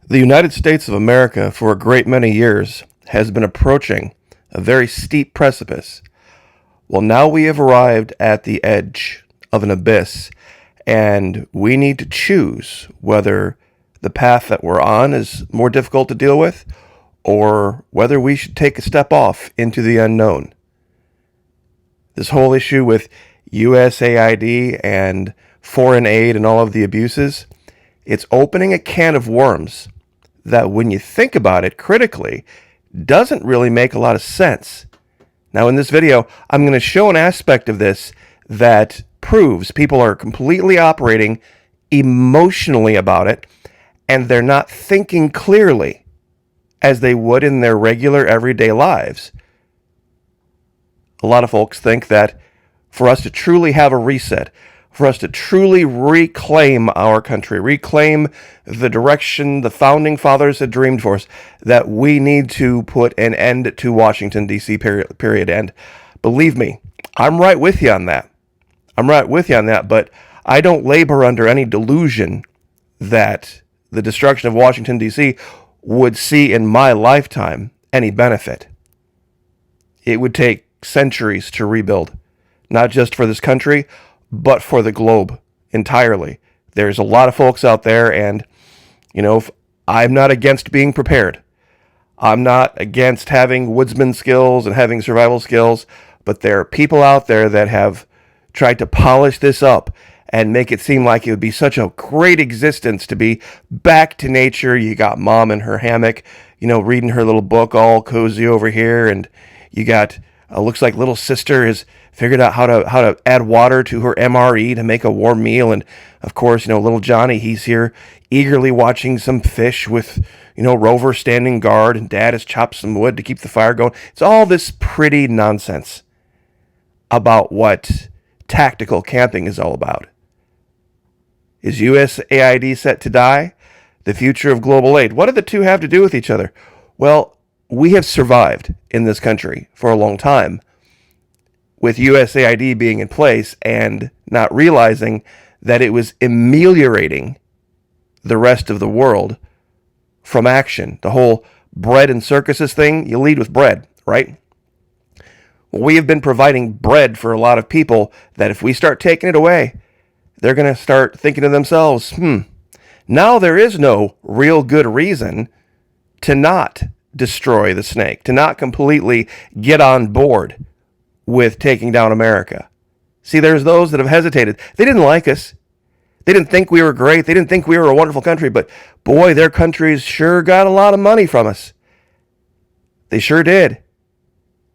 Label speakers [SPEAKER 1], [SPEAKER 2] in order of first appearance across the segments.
[SPEAKER 1] The United States of America, for a great many years, has been approaching a very steep precipice. Well, now we have arrived at the edge of an abyss, and we need to choose whether the path that we're on is more difficult to deal with, or whether we should take a step off into the unknown. This whole issue with USAID and foreign aid and all of the abuses, it's opening a can of worms that, when you think about it critically, doesn't really make a lot of sense. Now, in this video, I'm going to show an aspect of this that proves people are completely operating emotionally about it, and they're not thinking clearly as they would in their regular everyday lives. A lot of folks think that for us to truly have a reset, for us to truly reclaim our country, reclaim the direction the founding fathers had dreamed for us, that we need to put an end to Washington, D.C., period. And believe me, I'm right with you on that. But I don't labor under any delusion that the destruction of Washington, D.C. would see in my lifetime any benefit. It would take centuries to rebuild, not just for this country, but for the globe entirely. There's a lot of folks out there, and, I'm not against being prepared. I'm not against having woodsman skills and having survival skills, but there are people out there that have tried to polish this up and make it seem like it would be such a great existence to be back to nature. You got mom in her hammock, reading her little book all cozy over here, and you got looks like little sister has figured out how to add water to her MRE to make a warm meal. And of course, little Johnny, he's here eagerly watching some fish with, Rover standing guard, and dad has chopped some wood to keep the fire going. It's all this pretty nonsense about what tactical camping is all about. Is USAID set to die? The future of global aid. What do the two have to do with each other? Well, we have survived in this country for a long time with USAID being in place and not realizing that it was ameliorating the rest of the world from action. The whole bread and circuses thing, you lead with bread, right? Well, we have been providing bread for a lot of people that if we start taking it away, they're going to start thinking to themselves, now there is no real good reason to not destroy the snake, to not completely get on board with taking down America. See, there's those that have hesitated. They didn't like us. They didn't think we were great. They didn't think we were a wonderful country, but boy, their countries sure got a lot of money from us. They sure did.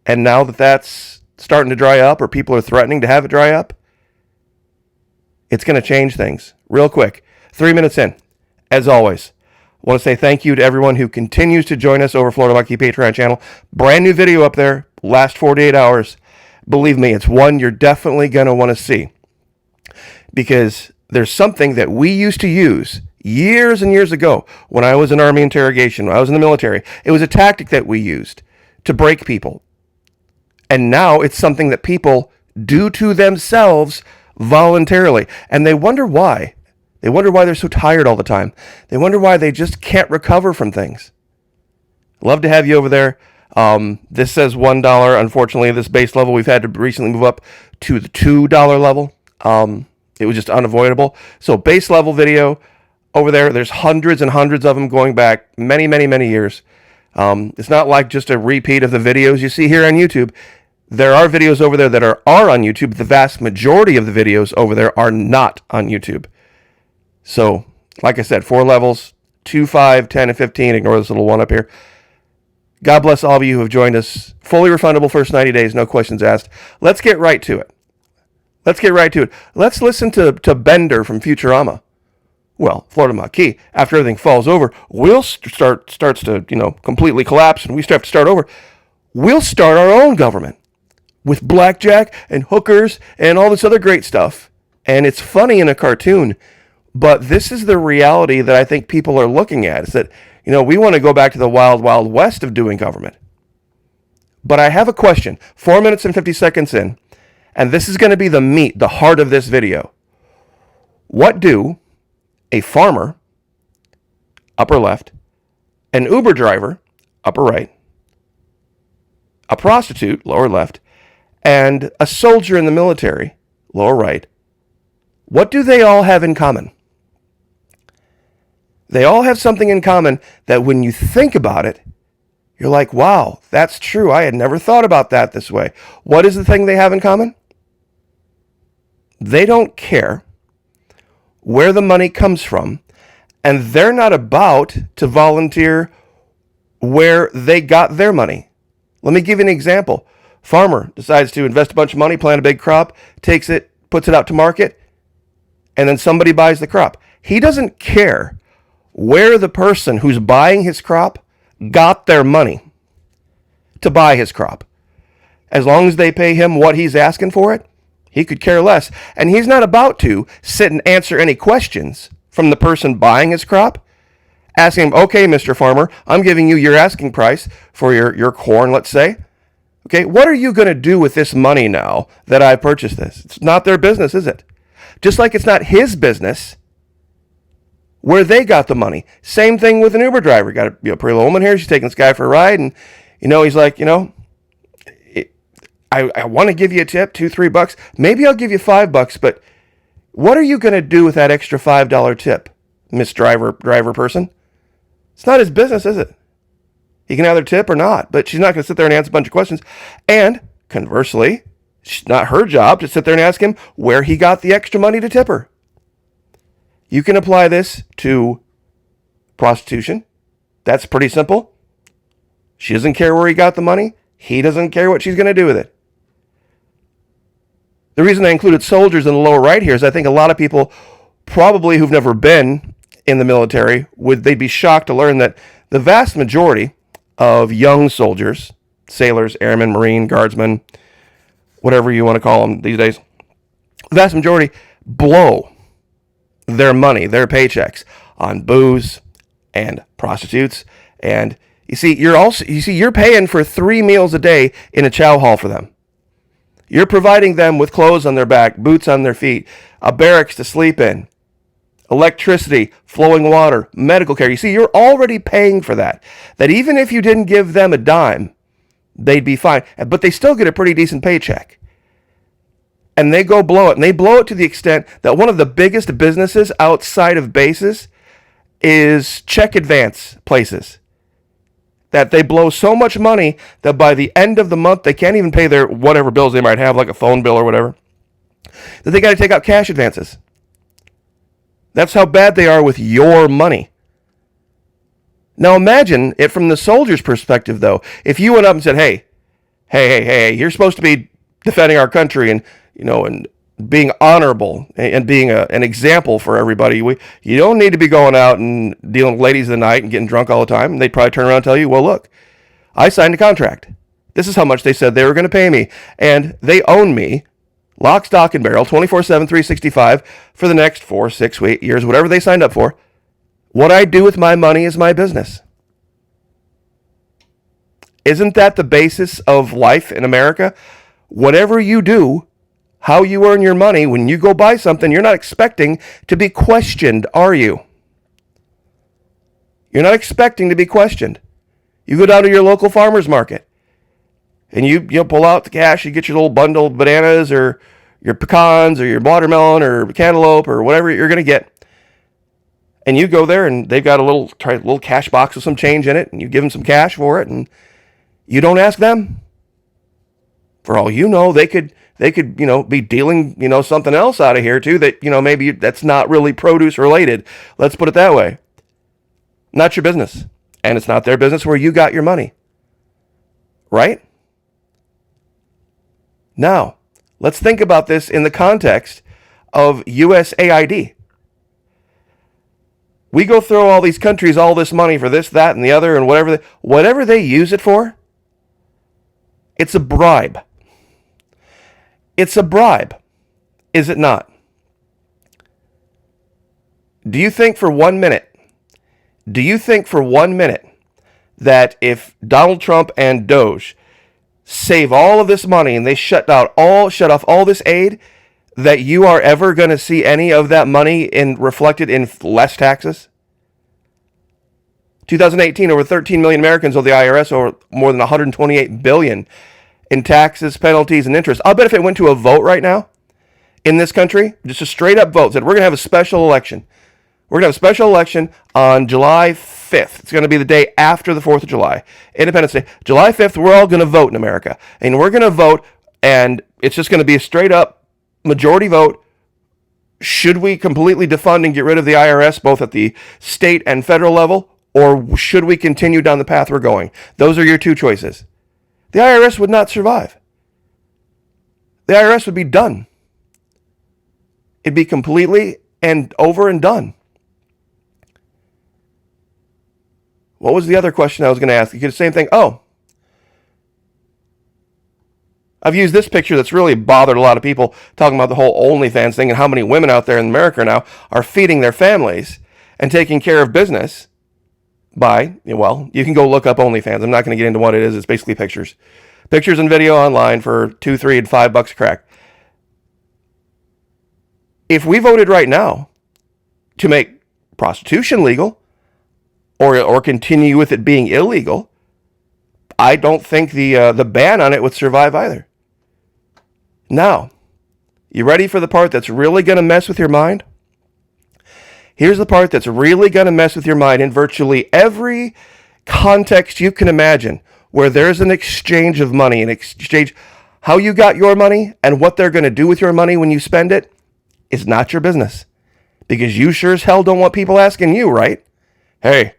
[SPEAKER 1] And now that that's starting to dry up, or people are threatening to have it dry up, it's going to change things real quick. 3 minutes in, as always, I want to say thank you to everyone who continues to join us over Florida Lucky Patreon channel. Brand new video up there, last 48 hours. Believe me, it's one you're definitely going to want to see, because there's something that we used to use years and years ago when I was in Army interrogation, when I was in the military. It was a tactic that we used to break people. And now it's something that people do to themselves voluntarily. And they wonder why. They wonder why they're so tired all the time. They wonder why they just can't recover from things. Love to have you over there. This says $1. Unfortunately, this base level, we've had to recently move up to the $2 level. It was just unavoidable. So base level video over there, there's hundreds and hundreds of them going back many, many, many years. It's not like just a repeat of the videos you see here on YouTube. There are videos over there that are on YouTube. The vast majority of the videos over there are not on YouTube. So, like I said, 4 levels, 2, 5, 10, and 15. Ignore this little one up here. God bless all of you who have joined us. Fully refundable first 90 days, no questions asked. Let's get right to it. Let's listen to Bender from Futurama. Well, Florida Maquis, after everything falls over, starts to, completely collapse, and we have to start over. We'll start our own government with blackjack and hookers and all this other great stuff. And it's funny in a cartoon, but this is the reality that I think people are looking at, is that, we want to go back to the wild, wild west of doing government. But I have a question, 4 minutes and 50 seconds in, and this is going to be the meat, the heart of this video. What do a farmer, upper left, an Uber driver, upper right, a prostitute, lower left, and a soldier in the military, lower right, what do they all have in common? They all have something in common that when you think about it, you're like, wow, that's true. I had never thought about that this way. What is the thing they have in common? They don't care where the money comes from, and they're not about to volunteer where they got their money. Let me give you an example. Farmer decides to invest a bunch of money, plant a big crop, takes it, puts it out to market, and then somebody buys the crop. He doesn't care where the person who's buying his crop got their money to buy his crop. As long as they pay him what he's asking for it, he could care less. And he's not about to sit and answer any questions from the person buying his crop, asking him, okay, Mr. Farmer, I'm giving you your asking price for your corn, let's say. Okay, what are you going to do with this money now that I purchased this? It's not their business, is it? Just like it's not his business where they got the money. Same thing with an Uber driver. Got a pretty little woman here. She's taking this guy for a ride, and he's like, I want to give you a tip, $2-3. Maybe I'll give you $5, but what are you going to do with that extra $5 tip, Miss Driver person? It's not his business, is it? He can either tip or not, but she's not going to sit there and answer a bunch of questions. And conversely, it's not her job to sit there and ask him where he got the extra money to tip her. You can apply this to prostitution. That's pretty simple. She doesn't care where he got the money. He doesn't care what she's going to do with it. The reason I included soldiers in the lower right here is I think a lot of people probably who've never been in the military, they'd be shocked to learn that the vast majority of young soldiers, sailors, airmen, Marine, guardsmen, whatever you want to call them these days, the vast majority blow their money, their paychecks on booze and prostitutes. And you're paying for 3 meals a day in a chow hall for them. You're providing them with clothes on their back, boots on their feet, a barracks to sleep in, electricity, flowing water, medical care. You see, you're already paying for that. That even if you didn't give them a dime, they'd be fine. But they still get a pretty decent paycheck. And they go blow it. And they blow it to the extent that one of the biggest businesses outside of bases is check advance places. That they blow so much money that by the end of the month, they can't even pay their whatever bills they might have, like a phone bill or whatever, that they got to take out cash advances. That's how bad they are with your money. Now imagine it from the soldier's perspective, though. If you went up and said, hey, you're supposed to be defending our country and being honorable and being an example for everybody. You don't need to be going out and dealing with ladies of the night and getting drunk all the time. And they'd probably turn around and tell you, well, look, I signed a contract. This is how much they said they were going to pay me. And they own me, lock, stock, and barrel, 24/7, 365 for the next 4, 6, 8 years, whatever they signed up for. What I do with my money is my business. Isn't that the basis of life in America? Whatever you do, how you earn your money, when you go buy something, you're not expecting to be questioned, are you? You're not expecting to be questioned. You go down to your local farmer's market and you pull out the cash, you get your little bundle of bananas or your pecans or your watermelon or cantaloupe or whatever you're going to get. And you go there and they've got a little cash box with some change in it, and you give them some cash for it, and you don't ask them. For all you know, they could be dealing, something else out of here too that, maybe that's not really produce related. Let's put it that way. Not your business. And it's not their business where you got your money. Right? Now, let's think about this in the context of USAID. We go throw all these countries all this money for this, that, and the other, and whatever they use it for, it's a bribe. It's a bribe, is it not? Do you think for 1 minute that if Donald Trump and Doge save all of this money and they shut off all this aid, that you are ever going to see any of that money reflected in less taxes? 2018, over 13 million Americans owe the IRS over more than 128 billion in taxes, penalties, and interest. I'll bet if it went to a vote right now in this country, just a straight up vote, said we're going to have a special election. We're going to have a special election on July 5th. It's going to be the day after the 4th of July, Independence Day. July 5th, we're all going to vote in America. And we're going to vote, and it's just going to be a straight up majority vote. Should we completely defund and get rid of the IRS, both at the state and federal level, or should we continue down the path we're going? Those are your two choices. The IRS would not survive. The IRS would be done. It'd be completely and over and done. What was the other question I was going to ask? You could the same thing. Oh, I've used this picture that's really bothered a lot of people, talking about the whole OnlyFans thing and how many women out there in America now are feeding their families and taking care of business by, well, you can go look up OnlyFans. I'm not going to get into what it is. It's basically pictures. Pictures and video online for $2, $3, and $5 a crack. If we voted right now to make prostitution legal or continue with it being illegal, I don't think the ban on it would survive either. Now, you ready for the part that's really going to mess with your mind? Here's the part that's really going to mess with your mind in virtually every context you can imagine where there's an exchange of money, an exchange, how you got your money and what they're going to do with your money when you spend it is not your business. Because you sure as hell don't want people asking you, right? Hey,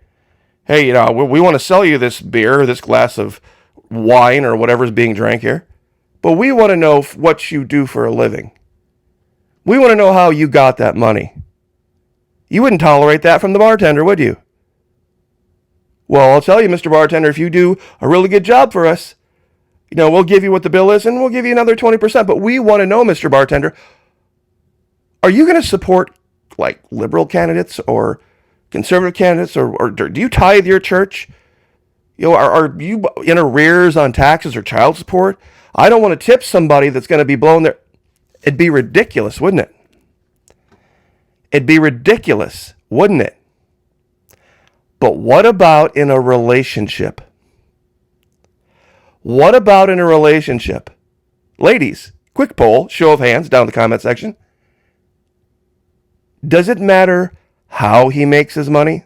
[SPEAKER 1] you know, we want to sell you this beer, this glass of wine or whatever's being drank here. But we want to know what you do for a living. We want to know how you got that money. You wouldn't tolerate that from the bartender, would you? Well, I'll tell you, Mr. Bartender, if you do a really good job for us, you know, we'll give you what the bill is and we'll give you another 20%. But we want to know, Mr. Bartender, are you going to support like liberal candidates or conservative candidates, or do you tithe your church? You know, are you in arrears on taxes or child support? I don't want to tip somebody that's going to be blowing their... It'd be ridiculous, wouldn't it? It'd be ridiculous, wouldn't it? But what about in a relationship? What about in a relationship? Ladies, quick poll, show of hands down in the comment section. Does it matter how he makes his money?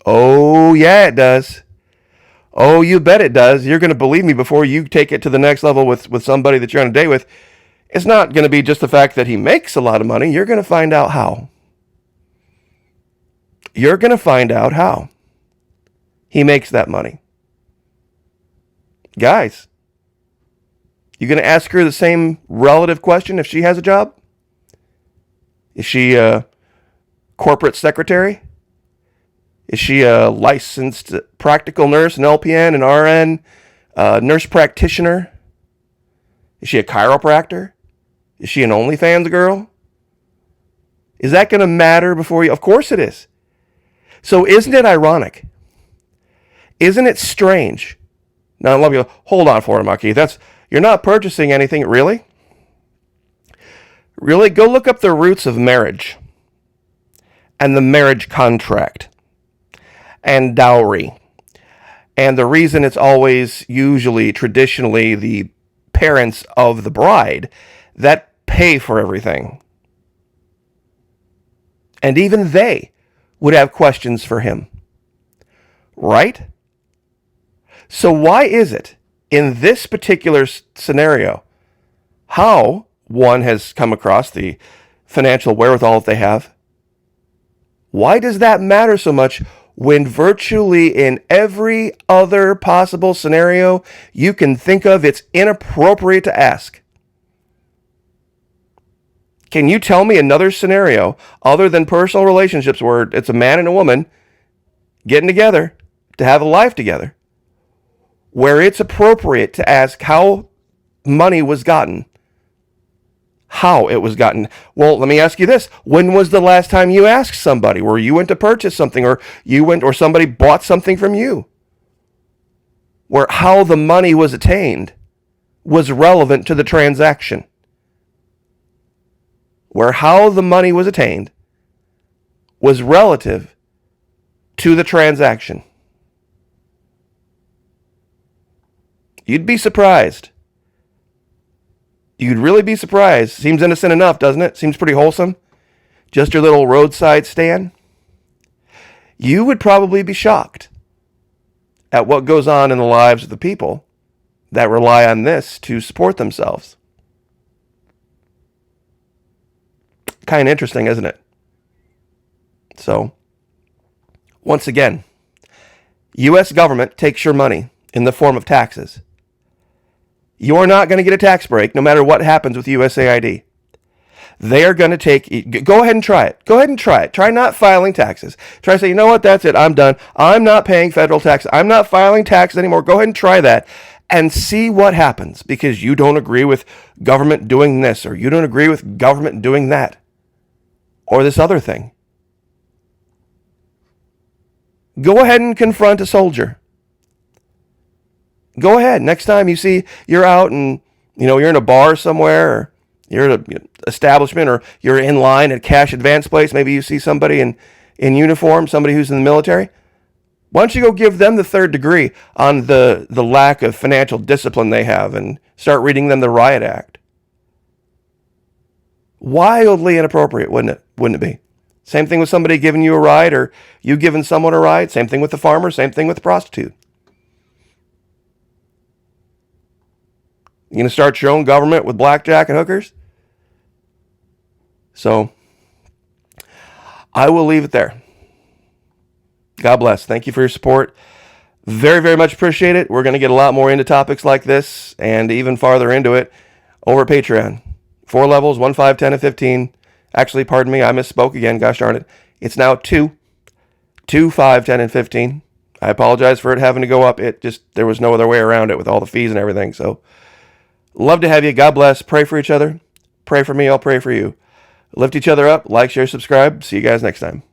[SPEAKER 1] Oh, yeah, it does. Oh, you bet it does. You're going to believe me before you take it to the next level with somebody that you're on a date with. It's not going to be just the fact that he makes a lot of money. You're going to find out how. You're going to find out how he makes that money. Guys, you going to ask her the same relative question if she has a job? Is she a corporate secretary? Is she a licensed practical nurse, an LPN, an RN, nurse practitioner? Is she a chiropractor? Is she an OnlyFans girl? Is that going to matter before you? Of course it is. So isn't it ironic? Isn't it strange? Now, let me hold on for a monkey. You're not purchasing anything, really? Really? Go look up the roots of marriage and the marriage contract and dowry. And the reason it's always usually traditionally the parents of the bride that pay for everything. And even they would have questions for him. Right? So why is it in this particular scenario how one has come across the financial wherewithal that they have? Why does that matter so much when virtually in every other possible scenario you can think of, it's inappropriate to ask? Can you tell me another scenario other than personal relationships where it's a man and a woman getting together to have a life together, where it's appropriate to ask how money was gotten? How it was gotten. Well, let me ask you this. When was the last time you asked somebody where you went to purchase something or somebody bought something from you, where how the money was attained was relevant to the transaction? Where how the money was attained was relative to the transaction. You'd be surprised. You'd really be surprised. Seems innocent enough, doesn't it? Seems pretty wholesome. Just your little roadside stand. You would probably be shocked at what goes on in the lives of the people that rely on this to support themselves. Kind of interesting, isn't it? So, once again, U.S. government takes your money in the form of taxes. You're not going to get a tax break no matter what happens with USAID. They are going to take, go ahead and try it. Go ahead and try it. Try not filing taxes. Try to say, you know what, that's it. I'm done. I'm not paying federal taxes. I'm not filing taxes anymore. Go ahead and try that and see what happens, because you don't agree with government doing this, or you don't agree with government doing that, or this other thing. Go ahead and confront a soldier. Go ahead. Next time you see you're out and, you're in a bar somewhere, or you're at an establishment, or you're in line at a cash advance place, maybe you see somebody in uniform, somebody who's in the military. Why don't you go give them the third degree on the lack of financial discipline they have, and start reading them the Riot Act? Wildly inappropriate, wouldn't it be? Same thing with somebody giving you a ride, or you giving someone a ride. Same thing with the farmer. Same thing with the prostitute. You going to start your own government with blackjack and hookers? So, I will leave it there. God bless. Thank you for your support. Very, very much appreciate it. We're going to get a lot more into topics like this, and even farther into it, over at Patreon. 4 levels, 1, 5, 10, and 15. Actually, pardon me, I misspoke again. Gosh darn it. It's now 2, 5, 10, and 15. I apologize for it having to go up. There was no other way around it with all the fees and everything. So, love to have you. God bless. Pray for each other. Pray for me. I'll pray for you. Lift each other up. Like, share, subscribe. See you guys next time.